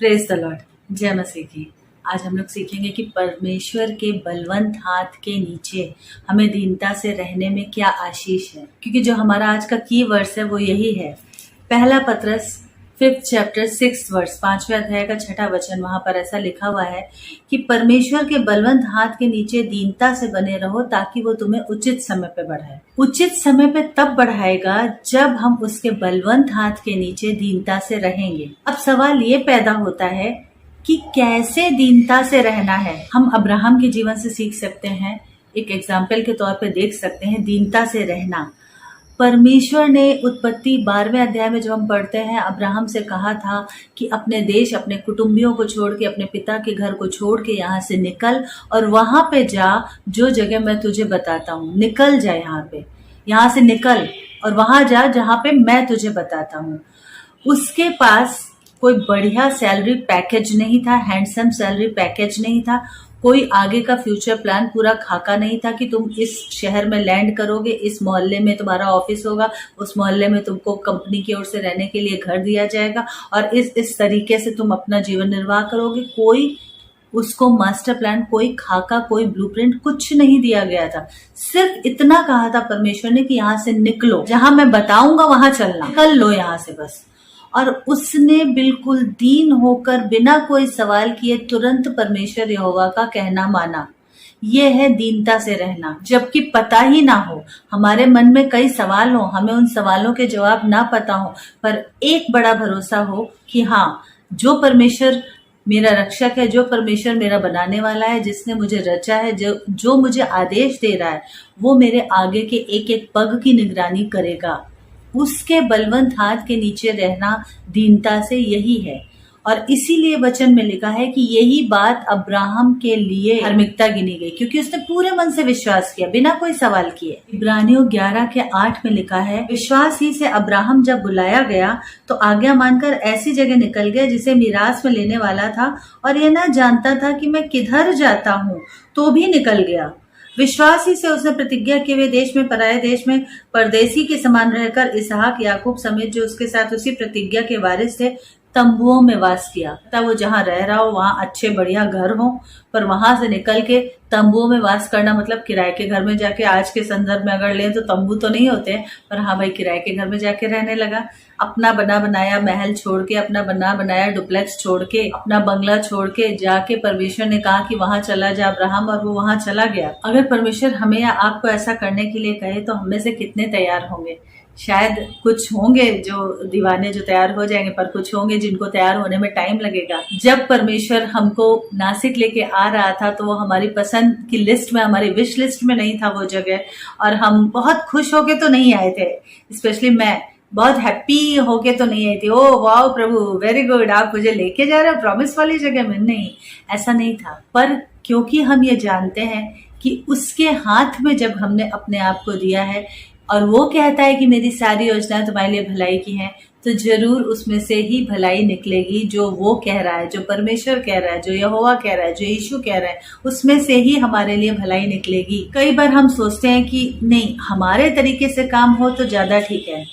Praise the Lord. जय मसीह की। आज हम लोग सीखेंगे कि परमेश्वर के बलवंत हाथ के नीचे हमें दीनता से रहने में क्या आशीष है, क्योंकि जो हमारा आज का की वर्स है वो यही है। पहला पत्रस 5th चैप्टर 6th वर्स 5वें अध्याय का 6ठा वचन, वहां पर ऐसा लिखा हुआ है कि परमेश्वर के बलवंत हाथ के नीचे दीनता से बने रहो ताकि वो तुम्हें उचित समय पे बढ़ाए। उचित समय पे तब बढ़ाएगा जब हम उसके बलवंत हाथ के नीचे दीनता से रहेंगे। अब सवाल ये पैदा होता है कि कैसे दीनता से रहना है। हम अब्राहम के जीवन से सीख सकते हैं, एक एग्जाम्पल के तौर पे देख सकते हैं दीनता से रहना। परमेश्वर ने उत्पत्ति 12वें अध्याय में जब हम पढ़ते हैं, अब्राहम से कहा था कि अपने देश, अपने कुटुंबियों को छोड़ के, अपने पिता के घर को छोड़ के यहाँ से निकल और वहां पे जा, जो जगह मैं तुझे बताता हूँ। निकल जा, यहाँ से निकल और वहां जा जहाँ पे मैं तुझे बताता हूँ। उसके पास कोई बढ़िया सैलरी पैकेज नहीं था, हैंडसम सैलरी पैकेज नहीं था, कोई आगे का फ्यूचर प्लान पूरा खाका नहीं था कि तुम इस शहर में लैंड करोगे, इस मोहल्ले में तुम्हारा ऑफिस होगा, उस मोहल्ले में तुमको कंपनी की ओर से रहने के लिए घर दिया जाएगा और इस तरीके से तुम अपना जीवन निर्वाह करोगे। कोई उसको मास्टर प्लान, कोई खाका, कोई ब्लूप्रिंट, कुछ नहीं दिया गया था। सिर्फ इतना कहा था परमेश्वर ने कि यहाँ से निकलो, जहां मैं बताऊंगा वहां चलना, निकल लो यहाँ से बस। और उसने बिल्कुल दीन होकर बिना कोई सवाल किए तुरंत परमेश्वर यहोवा का कहना माना। ये है दीनता से रहना। जबकि पता ही ना हो, हमारे मन में कई सवाल हो, हमें उन सवालों के जवाब ना पता हो, पर एक बड़ा भरोसा हो कि हाँ, जो परमेश्वर मेरा रक्षक है, जो परमेश्वर मेरा बनाने वाला है, जिसने मुझे रचा है, जो मुझे आदेश दे रहा है, वो मेरे आगे के एक एक पग की निगरानी करेगा। उसके बलवंत हाथ के नीचे रहना दीनता से यही है। और इसीलिए वचन में लिखा है कि यही बात अब्राहम के लिए धार्मिकता गिनी गई, क्योंकि उसने पूरे मन से विश्वास किया बिना कोई सवाल किए। इब्रानियों 11 के 8 में लिखा है, विश्वास ही से अब्राहम जब बुलाया गया तो आज्ञा मानकर ऐसी जगह निकल गया जिसे मीरास में लेने वाला था, और यह ना जानता था कि मैं किधर जाता हूँ, तो भी निकल गया। विश्वास ही से उसने प्रतिज्ञा किए हुए देश में, पराये देश में परदेसी के समान रहकर इसहाक, याकूब समेत जो उसके साथ उसी प्रतिज्ञा के वारिस थे, तंबुओं में वास किया। तब वो जहाँ रह रहा हो वहां अच्छे बढ़िया घर हो, पर वहां से निकल के तंबुओं में वास करना मतलब किराए के घर में जाके, आज के संदर्भ में अगर लें तो तंबू तो नहीं होते हैं, पर हाँ भाई, किराए के घर में जाके रहने लगा। अपना बना बनाया महल छोड़ के, अपना बना बनाया डुप्लेक्स छोड़ के, अपना बंगला छोड़ के जाके परमेश्वर ने कहा कि वहां चला जा अब्राहम, और वो वहां चला गया। अगर परमेश्वर हमें या आपको ऐसा करने के लिए कहे तो हम में से कितने तैयार होंगे? शायद कुछ होंगे जो दीवाने, जो तैयार हो जाएंगे, पर कुछ होंगे जिनको तैयार होने में टाइम लगेगा। जब परमेश्वर हमको नासिक लेके आ रहा था तो वो हमारी पसंद की लिस्ट में, हमारी विश लिस्ट में नहीं था वो जगह, और हम बहुत खुश होके तो नहीं आए थे। स्पेशली मैं बहुत हैप्पी होके तो नहीं आई थी, ओ वाओ प्रभु वेरी गुड, आप मुझे लेके जा रहे हो प्रॉमिस वाली जगह में। नहीं, ऐसा नहीं था। पर क्योंकि हम ये जानते हैं कि उसके हाथ में जब हमने अपने आप को दिया है और वो कहता है कि मेरी सारी योजनाएं तुम्हारे लिए भलाई की हैं, तो जरूर उसमें से ही भलाई निकलेगी। जो वो कह रहा है, जो परमेश्वर कह रहा है, जो यहोवा कह रहा है, जो यीशु कह रहा है, उसमें से ही हमारे लिए भलाई निकलेगी। कई बार हम सोचते हैं कि नहीं, हमारे तरीके से काम हो तो ज्यादा ठीक है,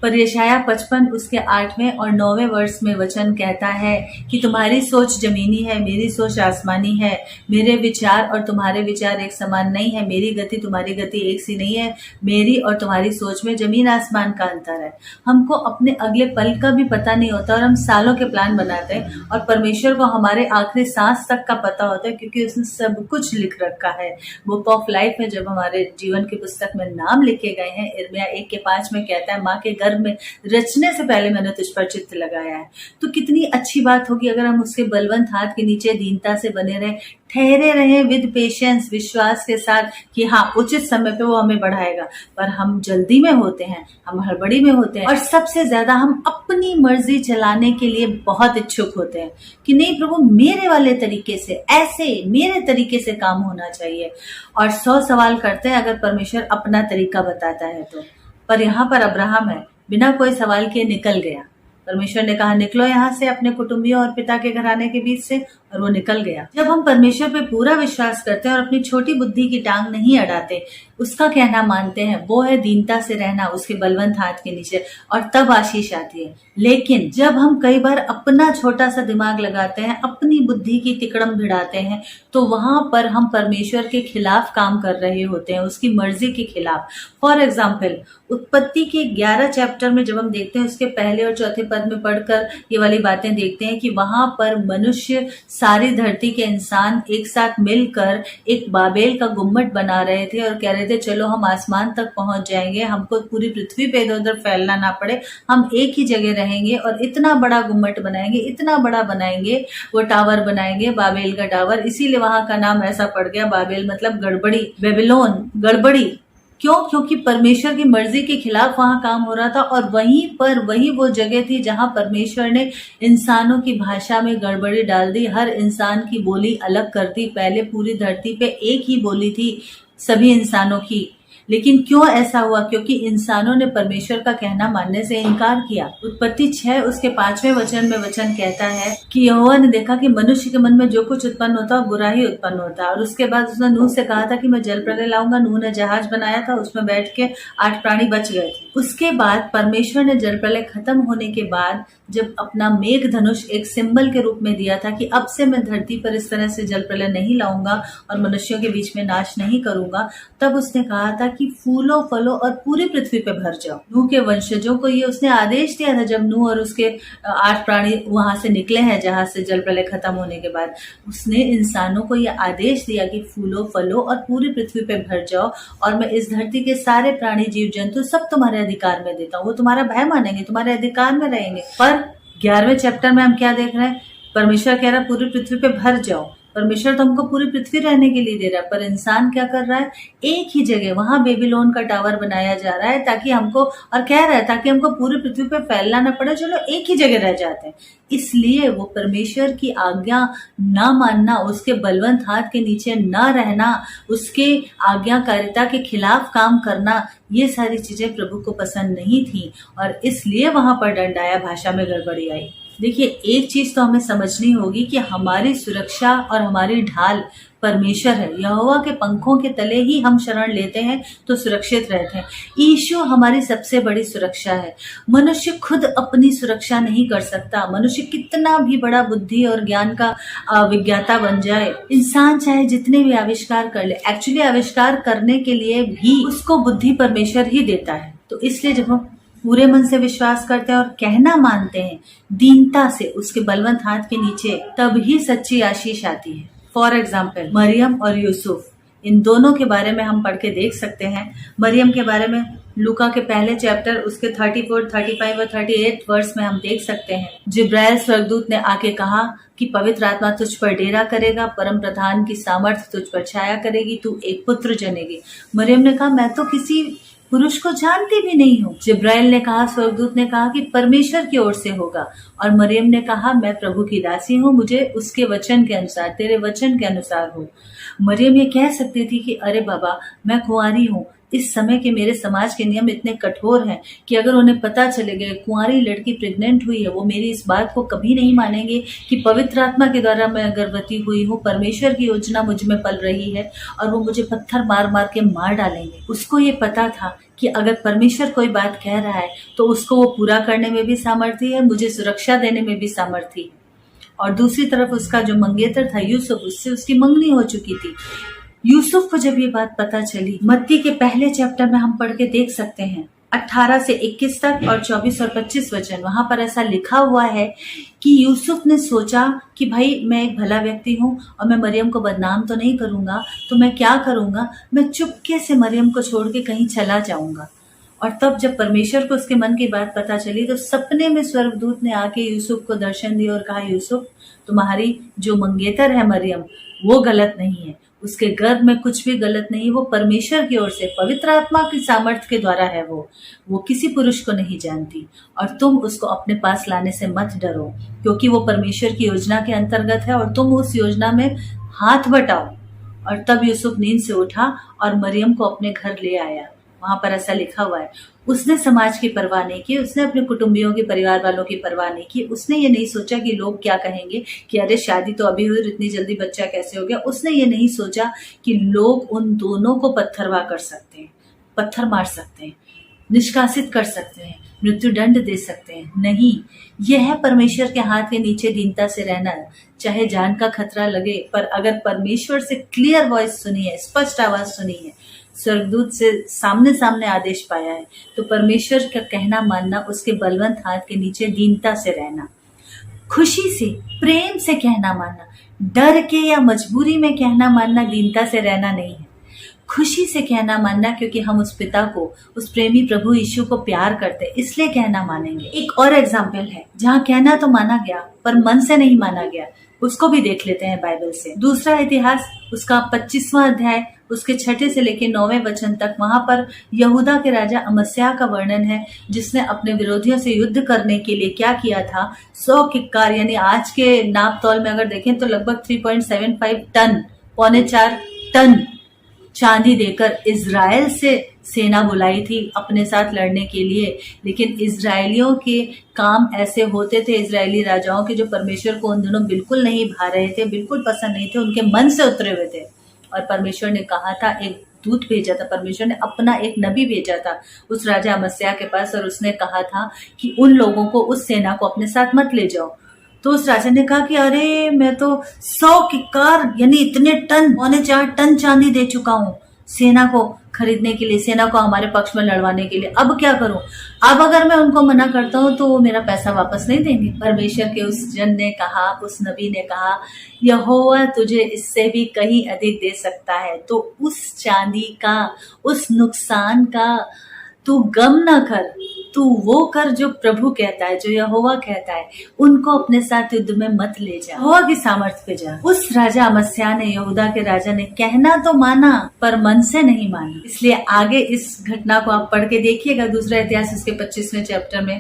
पर यशाया 55 उसके 8वें और 9वें वर्ष में वचन कहता है कि तुम्हारी सोच जमीनी है, मेरी सोच आसमानी है। मेरे विचार और तुम्हारे विचार एक समान नहीं है, मेरी गति तुम्हारी गति एक सी नहीं है। मेरी और तुम्हारी सोच में जमीन आसमान का अंतर है। हमको अपने अगले पल का भी पता नहीं होता और हम सालों के प्लान बनाते हैं, और परमेश्वर को हमारे आखिरी सांस तक का पता होता है, क्योंकि उसने सब कुछ लिख रखा है। बुक ऑफ लाइफ में जब हमारे जीवन की पुस्तक में नाम लिखे गए हैं, यिर्मयाह 1:5 में कहता है, माँ के में रचने से पहले मैंने तुझ पर चित्त लगाया है। तो कितनी अच्छी बात होगी अगर हम उसके बलवंत हाथ के नीचे दीनता से बने रहे, ठहरे रहे विद पेशेंस, विश्वास के साथ कि हाँ, उचित समय पे वो हमें बढ़ाएगा। पर हम जल्दी में होते हैं, हम हड़बड़ी में होते हैं, और सबसे ज्यादा हम अपनी मर्जी चलाने के लिए बहुत इच्छुक होते हैं कि नहीं प्रभु, मेरे वाले तरीके से, ऐसे मेरे तरीके से काम होना चाहिए, और 100 सवाल करते हैं अगर परमेश्वर अपना तरीका बताता है तो। पर यहाँ पर अब्राहम है, बिना कोई सवाल किए निकल गया। परमेश्वर ने कहा निकलो यहाँ से, अपने कुटुंबियों और पिता के घराने के बीच से, और वो निकल गया। जब हम परमेश्वर पे पूरा विश्वास करते हैं और अपनी छोटी बुद्धि की टांग नहीं अड़ाते, उसका कहना मानते हैं, वो है दीनता से रहना उसके बलवंत हाथ के नीचे, और तब आशीष आती है। लेकिन जब हम कई बार अपना छोटा सा दिमाग लगाते हैं, अपनी बुद्धि की तिकड़म भिड़ाते हैं, तो वहां पर हम परमेश्वर के खिलाफ काम कर रहे होते हैं, उसकी मर्जी के खिलाफ। फॉर एग्जाम्पल, उत्पत्ति के 11 चैप्टर में जब हम देखते हैं, उसके पहले और चौथे पद में पढ़कर ये वाली बातें देखते हैं कि वहां पर मनुष्य, सारी धरती के इंसान एक साथ मिलकर एक बाबेल का गुम्मट बना रहे थे और कह रहे थे चलो हम आसमान तक पहुंच जाएंगे, हमको पूरी पृथ्वी पे इधर उधर फैलना ना पड़े, हम एक ही जगह रहेंगे और इतना बड़ा गुम्मट बनाएंगे, इतना बड़ा बनाएंगे, वो टावर बनाएंगे, बाबेल का टावर। इसीलिए वहां का नाम ऐसा पड़ गया, बाबेल मतलब गड़बड़ी, बेबीलोन गड़बड़ी। क्यों? क्योंकि परमेश्वर की मर्जी के खिलाफ वहां काम हो रहा था, और वहीं पर वही वो जगह थी जहां परमेश्वर ने इंसानों की भाषा में गड़बड़ी डाल दी, हर इंसान की बोली अलग कर दी। पहले पूरी धरती पे एक ही बोली थी सभी इंसानों की, लेकिन क्यों ऐसा हुआ? क्योंकि इंसानों ने परमेश्वर का कहना मानने से इनकार किया। उत्पत्ति 6 उसके 5वें वचन में वचन कहता है कि यहोवा ने देखा कि मनुष्य के मन में जो कुछ उत्पन्न होता है बुरा ही उत्पन्न होता है। और उसके बाद उसने नूह से कहा था कि मैं जल प्रलय लाऊंगा। नूह ने जहाज बनाया था, उसमें बैठ के 8 प्राणी बच गए थे। उसके बाद परमेश्वर ने जल प्रलय खत्म होने के बाद जब अपना मेघ धनुष एक सिंबल के रूप में दिया था कि अब से मैं धरती पर इस तरह से जल प्रलय नहीं लाऊंगा और मनुष्यों के बीच में नाश नहीं करूंगा, तब उसने कहा था कि फूलों फलों और पूरी पृथ्वी पे भर जाओ। नूह के वंशजों को ये उसने आदेश दिया था जब नूह और उसके 8 प्राणी वहां से निकले हैं जहाज से जल प्रलय खत्म होने के बाद। उसने इंसानों को ये आदेश दिया कि फूलों फलों और पूरी पृथ्वी पे भर जाओ, और मैं इस धरती के सारे प्राणी जीव जंतु सब तुम्हारे अधिकार में देता हूँ। वो तुम्हारा भय मानेंगे, तुम्हारे अधिकार में रहेंगे। पर 11वें चैप्टर में हम क्या देख रहे हैं? परमेश्वर कह रहा है पूरी पृथ्वी पे भर जाओ। परमेश्वर तो हमको पूरी पृथ्वी रहने के लिए दे रहा है, पर इंसान क्या कर रहा है? एक ही जगह वहां बेबीलोन का टावर बनाया जा रहा है ताकि हमको, और कह रहा है ताकि हमको पूरी पृथ्वी पे फैलना ना पड़े, चलो एक ही जगह रह जाते हैं। इसलिए वो परमेश्वर की आज्ञा ना मानना, उसके बलवंत हाथ के नीचे ना रहना, उसके आज्ञाकारिता के खिलाफ काम करना, ये सारी चीजें प्रभु को पसंद नहीं थी, और इसलिए वहां पर दंडाया भाषा में गड़बड़ी आई। देखिए, एक चीज तो हमें समझनी होगी कि हमारी सुरक्षा और हमारी ढाल परमेश्वर है। यहोवा के पंखों के तले ही हम शरण लेते हैं तो सुरक्षित रहते हैं। यीशु हमारी सबसे बड़ी सुरक्षा है। मनुष्य खुद अपनी सुरक्षा नहीं कर सकता। मनुष्य कितना भी बड़ा बुद्धि और ज्ञान का विज्ञाता बन जाए, इंसान चाहे जितने भी आविष्कार कर ले, एक्चुअली आविष्कार करने के लिए भी उसको बुद्धि परमेश्वर ही देता है। तो इसलिए जब हम पूरे मन से विश्वास करते हैं और कहना मानते हैं दीनता से उसके बलवंत हाथ के नीचे, तब ही सच्ची आशीष आती है। फॉर एग्जाम्पल, मरियम और यूसुफ, इन दोनों के बारे में हम पढ़ के देख सकते हैं। मरियम के बारे में लूका के पहले चैप्टर उसके 34, 35 और 38 वर्ष में हम देख सकते हैं। जिब्राइल स्वर्गदूत ने आके कहा कि पवित्र आत्मा तुझ पर डेरा करेगा, परम प्रधान की सामर्थ तुझ पर छाया करेगी, तू एक पुत्र जनेगी। मरियम ने कहा मैं तो किसी पुरुष को जानती भी नहीं हूँ। जिब्राइल ने कहा, स्वर्गदूत ने कहा कि परमेश्वर की ओर से होगा, और मरियम ने कहा मैं प्रभु की दासी हूँ, मुझे उसके वचन के अनुसार, तेरे वचन के अनुसार हो। मरियम ये कह सकती थी कि अरे बाबा मैं कुंवारी हूँ। इस समय के मेरे समाज के नियम इतने कठोर हैं कि अगर उन्हें पता चले गए कुंवारी लड़की प्रेग्नेंट हुई है, वो मेरी इस बात को कभी नहीं मानेंगे कि पवित्र आत्मा के द्वारा मैं गर्भवती हुई हूँ, परमेश्वर की योजना मुझ में पल रही है, और वो मुझे पत्थर मार मार के मार डालेंगे। उसको ये पता था कि अगर परमेश्वर कोई बात कह रहा है तो उसको वो पूरा करने में भी सामर्थ्य है, मुझे सुरक्षा देने में भी सामर्थ्य है। और दूसरी तरफ उसका जो मंगेतर था यूसुफ, उससे उसकी मंगनी हो चुकी थी। यूसुफ को जब ये बात पता चली, मत्ती के पहले चैप्टर में हम पढ़ के देख सकते हैं 18 से 21 तक और 24 और 25 वचन, वहां पर ऐसा लिखा हुआ है कि यूसुफ ने सोचा कि भाई मैं एक भला व्यक्ति हूँ और मैं मरियम को बदनाम तो नहीं करूंगा, तो मैं क्या करूंगा, मैं चुपके से मरियम को छोड़ के कहीं चला जाऊंगा। और तब जब परमेश्वर को उसके मन की बात पता चली तो सपने में स्वर्गदूत ने आके यूसुफ को दर्शन दिया और कहा, यूसुफ तुम्हारी जो मंगेतर है मरियम, वो गलत नहीं है, उसके गर्भ में कुछ भी गलत नहीं, वो परमेश्वर की ओर से पवित्र आत्मा की सामर्थ्य के द्वारा है। वो किसी पुरुष को नहीं जानती, और तुम उसको अपने पास लाने से मत डरो, क्योंकि वो परमेश्वर की योजना के अंतर्गत है, और तुम उस योजना में हाथ बटाओ। और तब यूसुफ नींद से उठा और मरियम को अपने घर ले आया। वहां पर ऐसा लिखा हुआ है। उसने समाज की परवाह नहीं की, उसने अपने कुटुंबियों की, परिवार वालों की परवाह नहीं की। उसने ये नहीं सोचा कि लोग क्या कहेंगे, कि अरे शादी तो अभी हुई, इतनी जल्दी बच्चा कैसे हो गया। उसने ये नहीं सोचा कि लोग उन दोनों को पत्थरवाह कर सकते हैं, पत्थर मार सकते हैं, निष्कासित कर सकते हैं, मृत्युदंड दे सकते हैं। नहीं, यह है परमेश्वर के हाथ के नीचे दीनता से रहना। चाहे जान का खतरा लगे, पर अगर परमेश्वर से क्लियर वॉइस सुनी है, स्पष्ट आवाज सुनी है, स्वर्गदूत से सामने सामने आदेश पाया है, तो परमेश्वर का कहना मानना, उसके बलवंत हाथ के नीचे दीनता से रहना, खुशी से, प्रेम से कहना मानना, डर के या मजबूरी में कहना मानना दीनता से रहना नहीं है। खुशी से कहना मानना, क्योंकि हम उस पिता को, उस प्रेमी प्रभु यीशु को प्यार करते, इसलिए कहना मानेंगे। एक और एग्जाम्पल है जहाँ कहना तो माना गया पर मन से नहीं माना गया, उसको भी देख लेते हैं बाइबल से। दूसरा इतिहास, उसका 25वां अध्याय, उसके 6 से लेकर 9वें वचन तक। वहां पर यहूदा के राजा अमस्याह का वर्णन है, जिसने अपने विरोधियों से युद्ध करने के लिए क्या किया था, 100 किक्कार, यानी आज के नाप तौल में अगर देखें तो लगभग 3.75 टन, 3.25 टन चांदी देकर इजराइल से सेना बुलाई थी अपने साथ लड़ने के लिए। लेकिन इजरायलियों के काम ऐसे होते थे, इजरायली राजाओं के, जो परमेश्वर को उन दिनों बिल्कुल नहीं भा रहे थे, बिल्कुल पसंद नहीं थे, उनके मन से उतरे हुए थे। और परमेश्वर ने कहा था, एक दूत भेजा था, परमेश्वर ने अपना एक नबी भेजा था उस राजा अमस्याह के पास, और उसने कहा था कि उन लोगों को, उस सेना को अपने साथ मत ले जाओ। तो उस राजा ने कहा कि अरे मैं तो 100 किक्कार यानी इतने टन, 3.25 टन चांदी दे चुका हूँ सेना को खरीदने के लिए, सेना को हमारे पक्ष में लड़वाने के लिए, अब क्या करूं? अब अगर मैं उनको मना करता हूं तो वो मेरा पैसा वापस नहीं देंगे। परमेश्वर के उस जन ने कहा, उस नबी ने कहा, यहोवा तुझे इससे भी कहीं अधिक दे सकता है, तो उस चांदी का, उस नुकसान का तू गम ना कर, तू वो कर जो प्रभु कहता है, जो यहोवा कहता है। उनको अपने साथ युद्ध में मत ले जा, यहोवा की सामर्थ पे जा। उस राजा अमस्याह ने, यहूदा के राजा ने कहना तो माना पर मन से नहीं माना। इसलिए आगे इस घटना को आप पढ़ के देखिएगा, दूसरा इतिहास उसके 25वें चैप्टर में।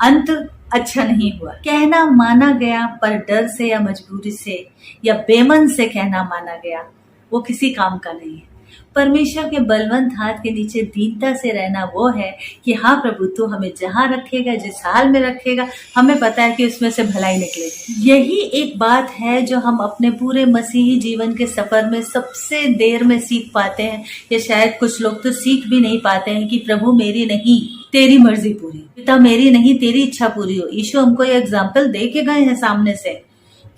अंत अच्छा नहीं हुआ। कहना माना गया पर डर से या मजबूरी से या बेमन से कहना माना गया, वो किसी काम का नहीं है। परमेश्वर के बलवंत हाथ के नीचे दीनता से रहना वो है कि हाँ प्रभु, तू हमें जहाँ रखेगा, जिस हाल में रखेगा, हमें पता है कि उसमें से भलाई निकलेगी। यही एक बात है जो हम अपने पूरे मसीही जीवन के सफर में सबसे देर में सीख पाते हैं, या शायद कुछ लोग तो सीख भी नहीं पाते हैं, कि प्रभु मेरी नहीं तेरी मर्जी पूरी, पिता मेरी नहीं तेरी इच्छा पूरी हो। यीशु हमको ये एग्जाम्पल दे के गए हैं सामने से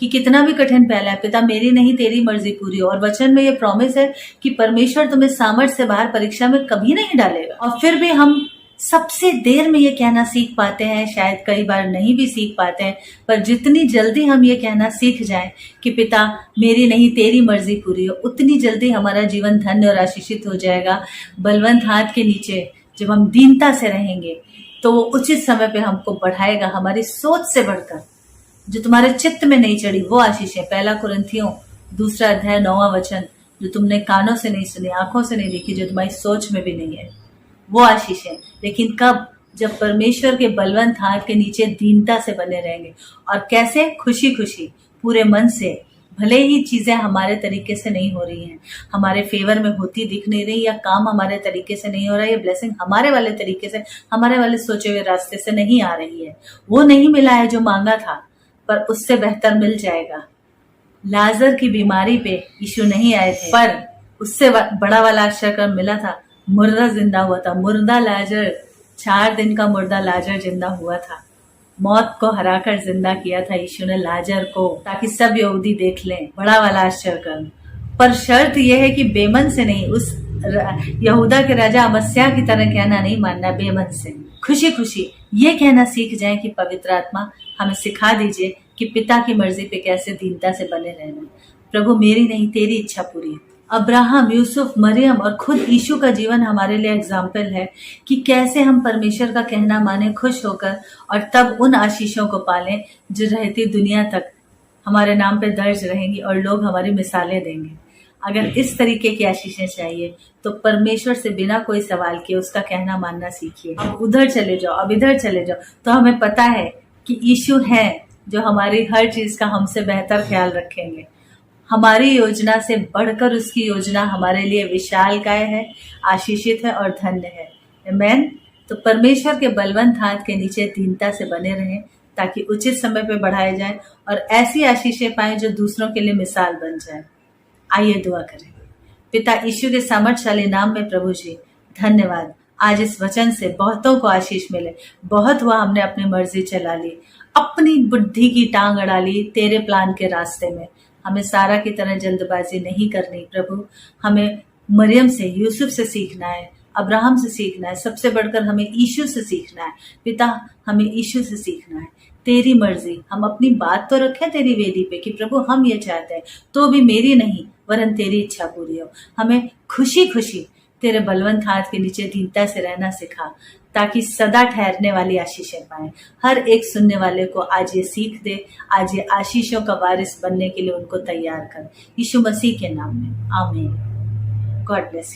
कि कितना भी कठिन पहला है, पिता मेरी नहीं तेरी मर्जी पूरी हो। और वचन में ये प्रॉमिस है कि परमेश्वर तुम्हें सामर्थ से बाहर परीक्षा में कभी नहीं डालेगा। और फिर भी हम सबसे देर में ये कहना सीख पाते हैं, शायद कई बार नहीं भी सीख पाते हैं, पर जितनी जल्दी हम ये कहना सीख जाएं कि पिता मेरी नहीं तेरी मर्जी पूरी हो, उतनी जल्दी हमारा जीवन धन्य और आशीषित हो जाएगा। बलवंत हाथ के नीचे जब हम दीनता से रहेंगे तो वो उचित समय पे हमको बढ़ाएगा, हमारी सोच से बढ़कर। जो तुम्हारे चित्त में नहीं चढ़ी वो आशीष है। 1 कुरिन्थियों 2 अध्याय 9वां वचन, जो तुमने कानों से नहीं सुनी, आंखों से नहीं देखी, जो तुम्हारी सोच में भी नहीं है, वो आशीष है। लेकिन कब? जब परमेश्वर के बलवंत हाथ के नीचे दीनता से बने रहेंगे। और कैसे? खुशी खुशी, पूरे मन से। भले ही चीजें हमारे तरीके से नहीं हो रही हैं, हमारे फेवर में होती दिख नहीं रही, या काम हमारे तरीके से नहीं हो रहा है, या ब्लेसिंग हमारे वाले तरीके से, हमारे वाले सोचे हुए रास्ते से नहीं आ रही है, वो नहीं मिला है जो मांगा था, पर उससे बेहतर मिल जाएगा। लाजर की बीमारी पे यीशु नहीं आए थे, पर उससे बड़ा वाला आश्चर्य मिला था। मुर्दा जिंदा हुआ था, मुर्दा लाजर, 4 दिन का मुर्दा लाजर जिंदा हुआ था। मौत को हराकर जिंदा किया था यीशु ने लाजर को, ताकि सब यहूदी देख लें बड़ा वाला आश्चर्य। पर शर्त यह है कि बेमन से नहीं, उस यहूदा के राजा अमस्याह की तरह कहना नहीं मानना, बेमन से खुशी खुशी ये कहना सीख जाएं कि पवित्र आत्मा हमें सिखा दीजिए कि पिता की मर्जी पे कैसे दीनता से बने रहना। प्रभु मेरी नहीं तेरी इच्छा पूरी। अब्राहम, यूसुफ, मरियम और खुद यीशु का जीवन हमारे लिए एग्जाम्पल है कि कैसे हम परमेश्वर का कहना माने, खुश होकर, और तब उन आशीषों को पालें जो रहती दुनिया तक हमारे नाम पे दर्ज रहेंगी और लोग हमारी मिसालें देंगे। अगर इस तरीके की आशीषें चाहिए तो परमेश्वर से बिना कोई सवाल किए उसका कहना मानना सीखिए। अब उधर चले जाओ, अब इधर चले जाओ, तो हमें पता है कि यीशु है जो हमारी हर चीज का हमसे बेहतर ख्याल रखेंगे। हमारी योजना से बढ़कर उसकी योजना हमारे लिए विशालकाय है, आशीषित है और धन्य है। आमीन। तो परमेश्वर के बलवंत हाथ के नीचे दीनता से बने रहें ताकि उचित समय पे बढ़ाए जाएं और ऐसी आशीषें पाएं जो दूसरों के लिए मिसाल बन जाए। आइए दुआ करें। पिता यीशु के सामर्थशाली नाम में प्रभु जी धन्यवाद। आज इस वचन से बहुतों को आशीष मिले। बहुत हुआ हमने अपनी मर्जी चला ली, अपनी बुद्धि की टांग अड़ा ली तेरे प्लान के रास्ते में। हमें सारा की तरह जल्दबाजी नहीं करनी प्रभु। हमें मरियम से, यूसुफ से सीखना है, अब्राहम से सीखना है, सबसे बढ़कर हमें यीशु से सीखना है। पिता हमें यीशु से सीखना है। तेरी मर्जी, हम अपनी बात तो रखें तेरी वेदी पे कि प्रभु हम ये चाहते हैं, तो भी मेरी नहीं वरन तेरी इच्छा पूरी हो। हमें खुशी खुशी तेरे बलवंत हाथ के नीचे दीनता से रहना सिखा ताकि सदा ठहरने वाली आशीषें पाएं। हर एक सुनने वाले को आज ये सीख दे, आज ये आशीषों का वारिस बनने के लिए उनको तैयार कर। यीशु मसीह के नाम में आमीन। God bless you.